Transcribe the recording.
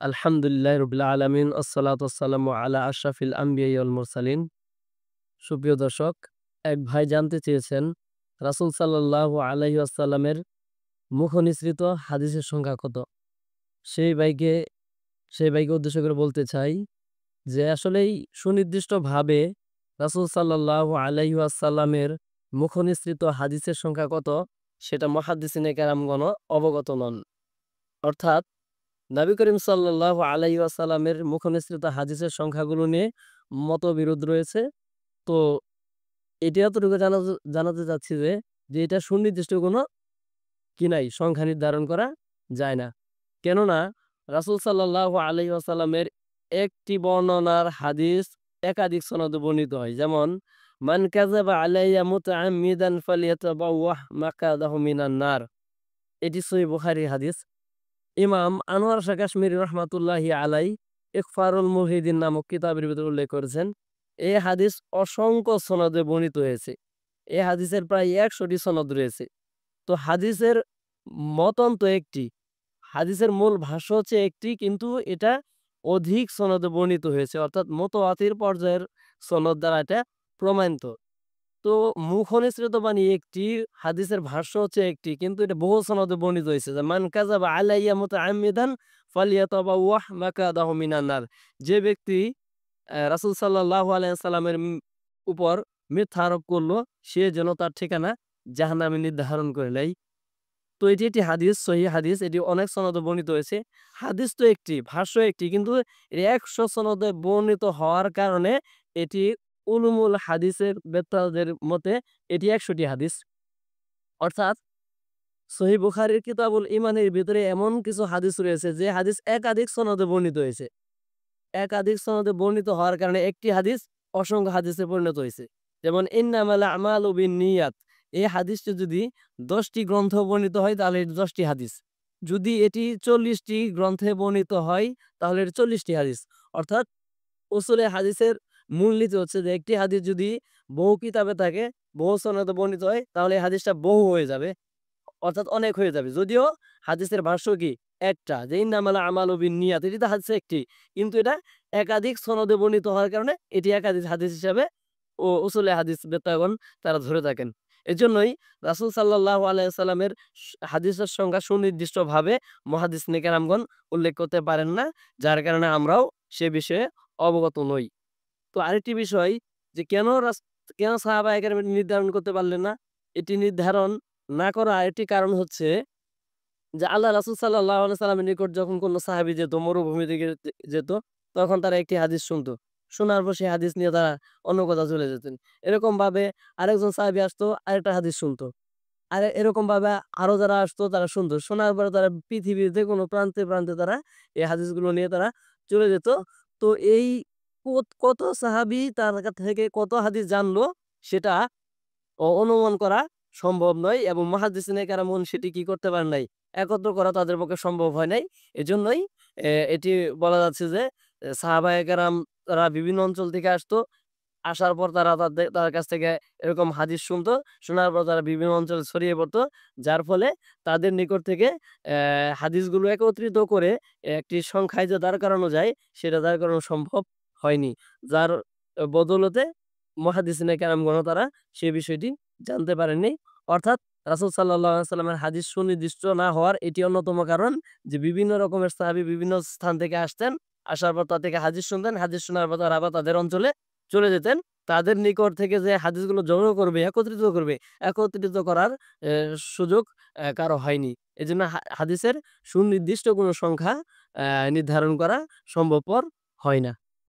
আলহামদুলিল্লাহ রবিল আলমিন আসসালামু আলা আশরাফিল আম্বিয়া ওয়াল মুরসালিন। সুপ্রিয় দর্শক, এক ভাই জানতে চেয়েছেন রাসূল সাল্লাল্লাহু আলাইহি ওয়াসাল্লামের মুখনিসৃত হাদিসের সংখ্যা কত। সেই ভাইকে সেই ভাইকে উদ্দেশ্য করে বলতে চাই যে আসলেই সুনির্দিষ্টভাবে রাসূল সাল্লাল্লাহু আলাইহি ওয়াসাল্লামের মুখনিসৃত হাদিসের সংখ্যা কত সেটা মুহাদ্দিসিনে কেরামগণ অবগত নন। অর্থাৎ নবী করিম সাল্লাল্লাহু আলাইহি ওয়াসাল্লামের মুখনিসৃত হাদিসের সংখ্যাগুলো নিয়ে মতবিরোধ রয়েছে। তো এটি এতটুকু জানাতে চাচ্ছি যে এটা সুনির্দিষ্ট কোনো নাই, সংখ্যা নির্ধারণ করা যায় না। কেননা রাসূল সাল্লাল্লাহু আলাইহি ওয়াসাল্লামের একটি বর্ণনার হাদিস একাধিক সনদে বর্ণিত হয়। যেমন মান কাযাবা আলাইয়া মুতাআম্মিদান ফালইয়াতাবাওয়াহ মাকআদাহু মিনান নার। এটি সহিহ বুখারীর হাদিস। ইমাম আনোয়ার শাহ কাশ্মীরি রহমাতুল্লাহি আলাই ইখফারুল মুলহিদিন নামক কিতাবের ভিতরে উল্লেখ করেছেন, এই হাদিস অসংখ্য সনদে বর্ণিত হয়েছে। এই হাদিসের প্রায় ১০০টি সনদ রয়েছে। তো হাদিসের মতন একটি, হাদিসের মূল ভাষ্য হচ্ছে একটি, কিন্তু এটা অধিক সনদে বর্ণিত হয়েছে, অর্থাৎ মুতাওয়াতির পর্যায়ের সনদ দ্বারা এটা প্রমাণিত। তো মুখনিসৃত বাণী একটি, হাদিসের ভাষ্য হচ্ছে একটি, কিন্তু এটা বহু সনদে বর্ণিত হয়েছে যে মান কাযাবা আলাইয়া মুতাআম্মিদান ফালইয়াতাবাওয়াহ মাকআদাহু মিনান নার। যে ব্যক্তি রাসূল সাল্লাল্লাহু আলাইহি ওয়াসাল্লামের উপর মিথ্যা আরোপ করলো, সে যেন তার ঠিকানা জাহান্নামে নির্ধারণ করে নেয়। তো এটি একটি হাদিস, সহিহ হাদিস। এটি অনেক সনদে বর্ণিত হয়েছে। হাদিস তো একটি, ভাষ্য একটি, কিন্তু ১০০ সনদে বর্ণিত হওয়ার কারণে এটি উলুমুল হাদিসের বেত্তাদের মতে এটি ১০০টি হাদিস। অর্থাৎ সহিহ বুখারীর কিতাবুল ঈমানের ভিতরে এমন কিছু হাদিস রয়েছে যে হাদিস একাধিক সনদে বর্ণিত হয়েছে। একাধিক সনদে বর্ণিত হওয়ার কারণে একটি হাদিস অসংখ্য হাদিসে পরিণত হয়েছে। যেমন ইন্নামাল আমালু বিন্নিয়াত, এই হাদিসটি যদি ১০টি গ্রন্থ বর্ণিত হয় তাহলে এটি ১০টি হাদিস। যদি এটি ৪০টি গ্রন্থে বর্ণিত হয় তাহলে এটি ৪০টি হাদিস। অর্থাৎ উসুলে হাদিসের মূলনীতি হচ্ছে যে একটি হাদিস যদি বহু কিতাবে থাকে, বহু সনদে বর্ণিত হয়, তাহলে এই হাদিসটা বহু হয়ে যাবে, অর্থাৎ অনেক হয়ে যাবে। যদিও হাদিসের ভাষ্য কি একটা, যে ইন্নামাল আমালু বিন্নিয়াত, এটি তো হাদিস একটি, কিন্তু এটা একাধিক সনদে বর্ণিত হওয়ার কারণে এটি একাধিক হাদিস হিসাবে উসুলে হাদিস বেত্তাগণ তারা ধরে থাকেন। এজন্যই রাসূল সাল্লাল্লাহু আলাইহি ওয়াসাল্লামের হাদিসের সংখ্যা সুনির্দিষ্টভাবে মুহাদ্দিসিনে কেরামগণ উল্লেখ করতে পারেন না, যার কারণে আমরাও সে বিষয়ে অবগত নই। তো আরেকটি বিষয়, যে কেন সাহাবায়ে কেরাম এটি নির্ধারণ করতে পারলেন না? এটি নির্ধারণ না করার আরেকটি কারণ হচ্ছে যে আল্লাহ রাসূল সাল্লাল্লাহু আলাইহি সাল্লামের নিকট যখন কোন সাহাবী যেত, মরুভূমি থেকে যেত, তখন তারা একটি হাদিস শুনতো। শোনার পর সেই হাদিস নিয়ে তারা অন্য কোথাও চলে যেতেন। এরকমভাবে আরেকজন সাহাবী আসতো, আরেকটা হাদিস শুনতো। আর এরকমভাবে আরো যারা আসতো তারা শুনতো। শোনার পরে তারা পৃথিবীর যেকোনো প্রান্তে, প্রান্তে তারা এই হাদিসগুলো নিয়ে তারা চলে যেত। তো এই কত সাহাবী তার থেকে কত হাদিস জানলো সেটা অনুমান করা সম্ভব নয়, এবং মুহাদ্দিসিনে কেরামগণ সেটি কি করতে পারেন নাই, একত্র করা তাদের পক্ষে সম্ভব হয় নাই। এজন্যই এটি বলা যাচ্ছে যে সাহাবায়ে কেরাম তারা বিভিন্ন অঞ্চল থেকে আসতো। আসার পর তারা তাদের কাছ থেকে এরকম হাদিস শুনতো। শোনার পর তারা বিভিন্ন অঞ্চলে ছড়িয়ে পড়তো। যার ফলে তাদের নিকট থেকে হাদিসগুলো একত্রিত করে একটি সংখ্যায় যে দাঁড় করানো যায়, সেটা দাঁড় করানো সম্ভব হয়নি। যার বদৌলতে মুহাদ্দিসিনে কেরামগণ তারা সে বিষয়টি জানতে পারেননি। অর্থাৎ রাসূল সাল্লাল্লাহু আলাইহি ওয়াসাল্লামের হাদিস সুনির্দিষ্ট না হওয়ার এটি অন্যতম কারণ, যে বিভিন্ন রকমের সাহাবী বিভিন্ন স্থান থেকে আসতেন। আসার পর তাদের থেকে হাদিস শুনতেন। হাদিস শোনার পর তারা আবার তাদের অঞ্চলে চলে যেতেন। তাদের নিকট থেকে যে হাদিসগুলো জড়ো করবে, একত্রিত করার এ সুযোগ কারো হয়নি। এজন্য হাদিসের সুনির্দিষ্ট কোনো সংখ্যা নির্ধারণ করা সম্ভবপর হয় না।